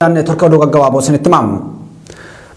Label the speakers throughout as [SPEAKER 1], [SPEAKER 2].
[SPEAKER 1] Turkoo gabaaboo isinitti himamu.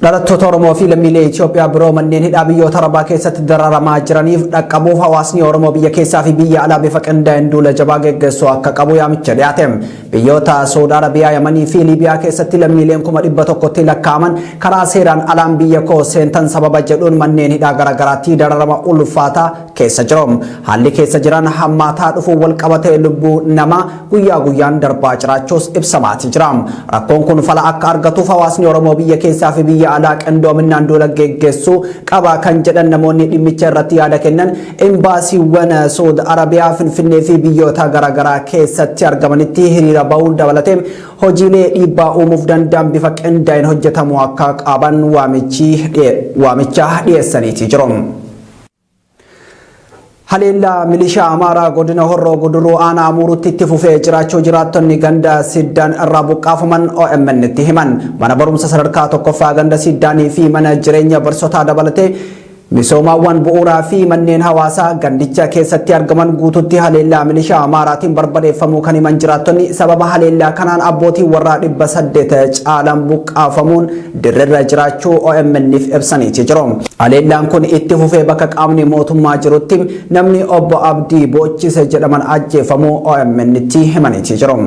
[SPEAKER 1] Dhalattoota Oromoo fi lammiilee Itoophiyaa biroo manneen hidhaa biyyoota Arabaa keessatti dararamaa jiraniif dhaqqabuuf hawaasni Oromoo biyya keessaa fi biyya alaa bifa qindaa'een duula jabaa geggeessuu akka qabu yaamicha dhiyaate. Biyyoota Saudi Arabiyaa, Yamanii fi Liibiyaa keessatti lammiileen 100,000tti lakkaa'aman karaa seeraan alaan biyya koo seentan sababa jedhuun manneen hidhaa garaagaraatti dararama ulfaataa keessa jiru. Haalli keessa jiran hammaataa dhufuun wal qabatee lubbuu namaa guyyaa guyyaan darbaa jiraachuus ibsamaati jira. Rakkoon kun fala akka argatuuf hawaasni Oromoo biyya keessaa fi biyya alaa qindoominaan duula geggeessuu qaba kan jedhan namoonni dhimmicha irratti yaada kennan embaasiiwwan Saudi Arabiyaa, Finfinnee fi biyyoota garaagaraa keessatti argamanitti hiriira ba'uun dabalatee hojiilee dhiibbaa uumuuf danda'an bifa qindaa'een hojjetamuu akka qaban waamicha dhiyeessaniiti jiru. Haleellaa milishaa Amaaraa godina Horroo Guduruu aanaa Amuurutti itti fufee jiraachuu jiraattonni ganda Siddaan irraa buqqaafaman OMN itti himan. Mana barumsa sadarkaa tokkoffaa ganda Siddaanii fi mana jireenya barsiisotaa dabalatee misoomaawwan bu'uuraa fi manneen hawaasaa gandicha keessatti argaman guututti haleellaa milishaa Amaaraatiin barbadeeffamuu kan himan jiraattonni sababa haleellaa kanaan abbootiin warraa 800 caalan buqqaafamuun dirree jiraachuu OMN'if ibsaniiti jiru. Haleellaan kun itti fufee bakka qaamni mootummaa jirutti namni obbo Abdii Boochise jedhaman ajjeefamuu OMN'tti himaniiti jiru.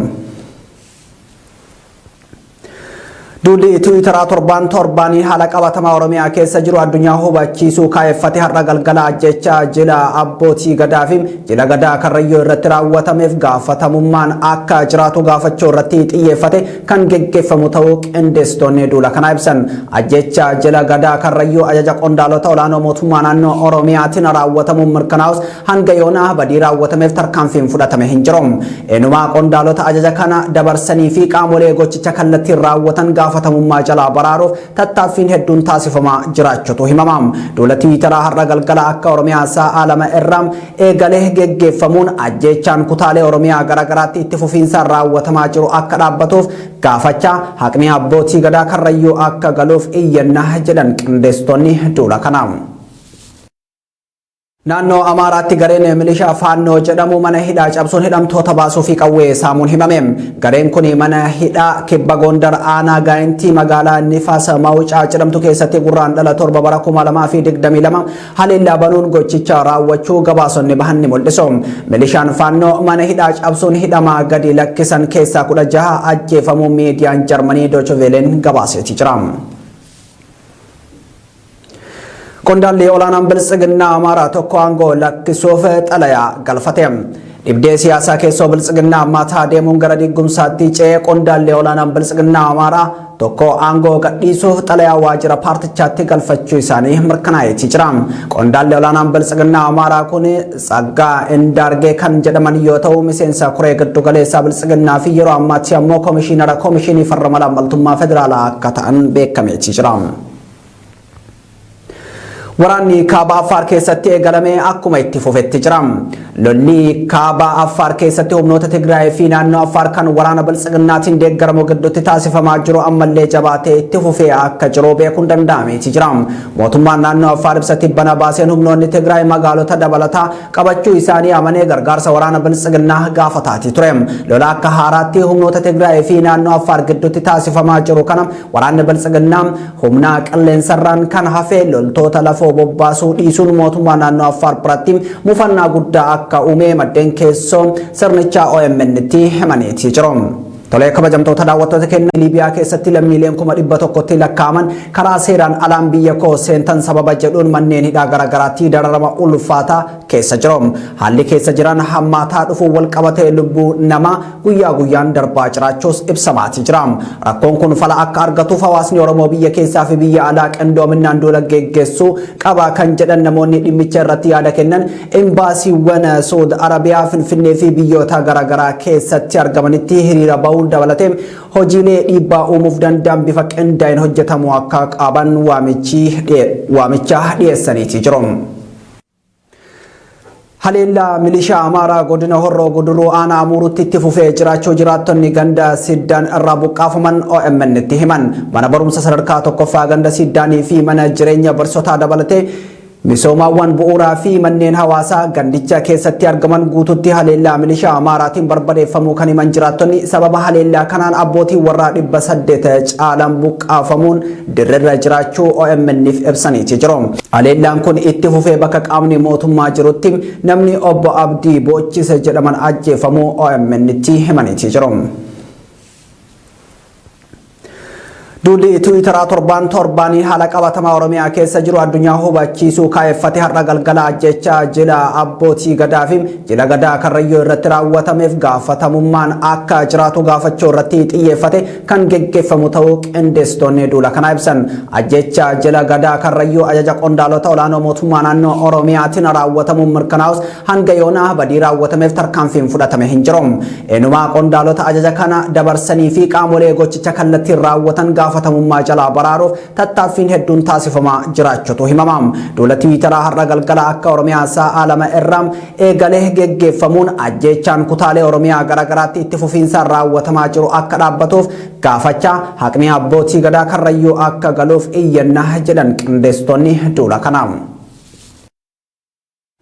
[SPEAKER 1] Duuli Tiwiitaraa torbaanii haala qabatamaa Oromiyaa keessa jiru addunyaa hubachiisuu kaayeffate har'a galgala ajjechaa jila abbootii gadaa fi jila gadaa Karrayyuu irratti raawwatameef gaafatamummaan akka jiraatu gaafachuu irratti xiyyeeffate kan geggeeffamu ta'uu qindeessitoonni duula kana ibsan. Ajjechaa jila gadaa Karrayyuu ajaja qondaalota olaanoo mootummaa naannoo Oromiyaatiin raawwatamuun mirkanaa'us hanga yoonaa badii raawwatameef tarkaanfiin fudhatame hin jiru. Eenyumaa qondaalota ajaja kana dabarsanii fi qaamolee gochicha kallattiin raawwatan gaafatamummaa jalaa baraaruuf tattaaffiin hedduun taasifamaa jiraachuutu himama. Duula Tiwiitaraa har'a galgala akka Oromiyaa sa'a 2 irraa eegalee geggeeffamuun ajjechaan kutaalee Oromiyaa garaagaraatti itti fufiinsaan raawwatamaa jiru akka dhaabbatuuf gaafachaa haqni abbootii gadaa Karrayyuu akka galuuf iyyannaa jedhan qindeessitoonni duula kanaa. Naannoo Amaaraatti gareen milishaa Faannoo jedhamu mana hidhaa cabsuun hidhamtoota baasuu fi qawwee saamuun himame. Gareen kun mana hidhaa Kibba Gondar aanaa Gaayintii magaalaa Nifaasa Mawucaa jedhamtu keessatti gurraandhala 7 bara 2022 haleellaa banuun gochicha raawwachuu gabaasonni bahan ni mul'isu. Milishaan Faannoo mana hidhaa cabsuun hidhamaa gadi lakkisan keessaa 16 ajjeefamuu miidiyaan Jarmanii Deutsche Wellen gabaaseeti jira. Qondaalli olaanaan Biltsiginnaa Amaaraa tokko aangoo lakkisuuf xalayaa galfate. Dhibdee siyaasaa keessoo Biltsiginnaa ammataa deemuun gara diggumsaatti ce'ee qondaalli olaanaan Biltsiginnaa Amaaraa tokko aangoo gadhiisuuf xalayaa waajjira paartichaatti galfachuu isaanii mirkanaa'eeti jira. Qondaalli olaanaan Biltsiginnaa Amaaraa kun Tsaggaa Indaargee kan jedhaman yoo ta'u miseensa koree giddu galeessaa Biltsiginnaa fi yeroo ammaatti ammoo koomishinara koomishinii farra malaammaltummaa federaalaa akka ta'an beekameeti jira. Waraanni kaaba Affaar keessatti eegalame akkuma itti fufetti jira. Lolli kaaba Affaar keessatti humnoota Tigraay fi naannoo Affaar kan waraana Biltsiginnaatiin deeggaramu gidduutti taasifamaa jiru ammallee jabaatee itti fufee akka jiru beekuun danda'ameeti jira. Mootummaan naannoo Affaar ibsa tibbana baaseen humnoonni Tigraay magaalota dabalataa qabachuu isaanii amanee gargaarsa waraana Biltsiginnaa gaafataati ture. Lola akka haaraatti humnoota Tigraay fi naannoo Affaar gidduutti taasifamaa jiru kana waraanni Biltsiginnaa humna qilleensarraan kan hafe loltoota lafoo bobbaasuu dhiisuun mootummaa naannoo Affaar biratti mufannaa guddaa akka uume maddeen keessoo sirnichaa OMN'tti himaniiti jiru. Tolee kabajamtoota daawwattoota keenya Liibiyaa keessatti lammiileen 100,000tti lakkaa'aman karaa seeraan alaan biyya koo seentan sababa jedhuun manneen hidhaa garaagaraatti dararama ulfaataa keessa jiru. Haalli keessa jiran hammaataa dhufuun wal qabatee lubbuu namaa guyyaa guyyaan darbaa jiraachuus ibsamaati jira. Rakkoon kun fala akka argatuuf hawaasni Oromoo biyya keessaa fi biyya alaa qindoominaan duula geggeessuu qaba kan jedhan namoonni dhimmicha irratti yaada kennan embaasiiwwan Saudi Arabiyaa, Finfinnee fi biyyoota garaagaraa keessatti argamanitti hiriira ba'uun dabalatee hojiilee dhiibbaa uumuuf danda'an bifa qindaa'een hojjetamuu akka qaban waamicha dhiyeessaniiti jiru. Haleellaa milishaa Amaaraa godina Horroo Guduruu aanaa Amuurutti itti fufee jiraachuu jiraattonni ganda Siddaan irraa buqqaafaman OMN itti himan. Mana barumsa sadarkaa tokkoffaa ganda Siddaanii fi mana jireenya barsiisotaa dabalatee Misoomaawwan bu'uuraa fi manneen hawaasaa gandicha keessatti argaman guututti haleellaa milishaa Amaaraatiin barbadeeffamuu kan himan jiraattonni sababa haleellaa kanaan abbootii warraa 800 caalan buqqaafamuun dirrerra jiraachuu OMN'if ibsaniiti jiru. Haleellaan kun itti fufee bakka qaamni mootummaa jirutti namni obbo Abdii Boochise jedhaman ajjeefamuu OMN'tti himaniiti jiru. Duuli Tiwiitaraa torbaanii haala qabatamaa Oromiyaa keessa jiru addunyaa hubachiisuu kaayeffate har'a galgala ajjechaa jila abbootii gadaa fi jila gadaa Karrayyuu irratti raawwatameef gaafatamummaan akka jiraatu gaafachuu irratti xiyyeeffate kan geggeeffamu ta'uu qindeessitoonni duula kana ibsan. Ajjechaa jila gadaa Karrayyuu ajaja qondaalota olaanoo mootummaa naannoo Oromiyaatiin raawwatamuun mirkanaa'us hanga yoonaa badii raawwatameef tarkaanfiin fudhatame hin jiru. Eenyumaa qondaalota ajaja kana dabarsanii fi qaamolee gochicha kallattiin raawwatan gaafatamummaa jalaa baraaruuf tattaaffiin hedduun taasifamaa jiraachuutu himama. Duula Tiwiitaraa har'a galgala akka Oromiyaa sa'a 2 irraa eegalee geggeeffamuun ajjechaan kutaalee Oromiyaa garaagaraatti itti fufiinsaan raawwatamaa jiru akka dhaabbatuuf gaafachaa haqni abbootii gadaa Karrayyuu akka galuuf iyyannaa jedhan qindeessitoonni duula kanaa.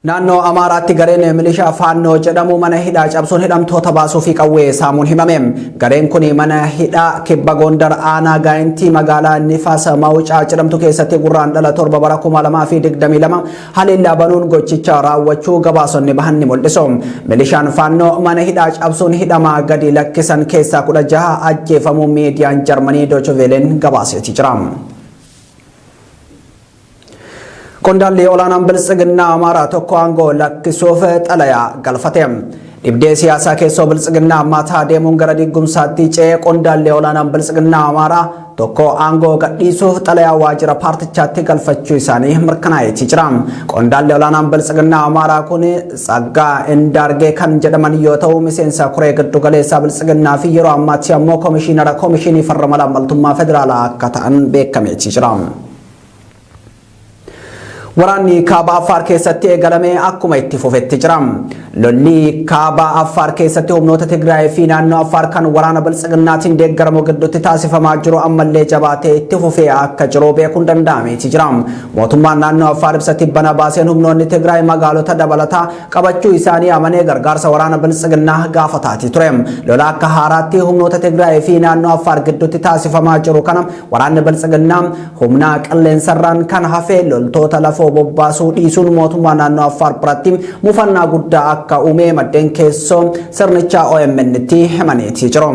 [SPEAKER 1] Naannoo Amaaraatti gareen milishaa Faannoo jedhamu mana hidhaa cabsuun hidhamtoota baasuu fi qawwee saamuun himame. Gareen kun mana hidhaa Kibba Gondar aanaa Gaayintii magaalaa Nifaasa Mawucaa jedhamtu keessatti gurraandhala 7 bara 2022 haleellaa banuun gochicha raawwachuu gabaasonni bahan ni mul'isu. Milishaan Faannoo mana hidhaa cabsuun hidhamaa gadi lakkisan keessaa 16 ajjeefamuu miidiyaan Jarmanii Deutsche Wellen gabaaseeti jira. Qondaalli olaanaan Biltsiginnaa Amaaraa tokko aangoo lakkisuuf xalayaa galfate. Dhibdee siyaasaa keessoo Biltsiginnaa ammataa deemuun gara diggumsaatti ce'ee qondaalli olaanaan Biltsiginnaa Amaaraa tokko aangoo gadhiisuuf xalayaa waajjira paartichaatti galfachuu isaanii mirkanaa'eeti jira. Qondaalli olaanaan Biltsiginnaa Amaaraa kun Tsaggaa Indaargee kan jedhaman yoo ta'u miseensa koree giddu galeessaa Biltsiginnaa fi yeroo ammaatti ammoo koomishinii farra malaammaltummaa federaalaa akka ta'an beekameeti jira. Waraanni kaaba Affaar keessatti eegalame akkuma itti fufetti jira. Lolli kaaba Affaar keessatti humnoota Tigraay fi naannoo Affaar kan waraana Biltsiginnaatiin deeggaramu gidduutti taasifamaa jiru ammallee jabaatee itti fufee akka jiru beekuun danda'ameeti jira. Mootummaan naannoo Affaar ibsa tibbana baaseen humnoonni Tigraay magaalota dabalataa qabachuu isaanii amanee gargaarsa waraana Biltsiginnaa gaafataati ture. Lola akka haaraatti humnoota Tigraay fi naannoo Affaar gidduutti taasifamaa jiru kana waraanni Biltsiginnaa humna qilleensarraan kan hafe loltoota lafoo bobbaasuu dhiisuun mootummaa naannoo Affaar biratti mufannaa guddaa akka uume maddeen keessoo sirnichaa OMN'tti himaniiti jiru.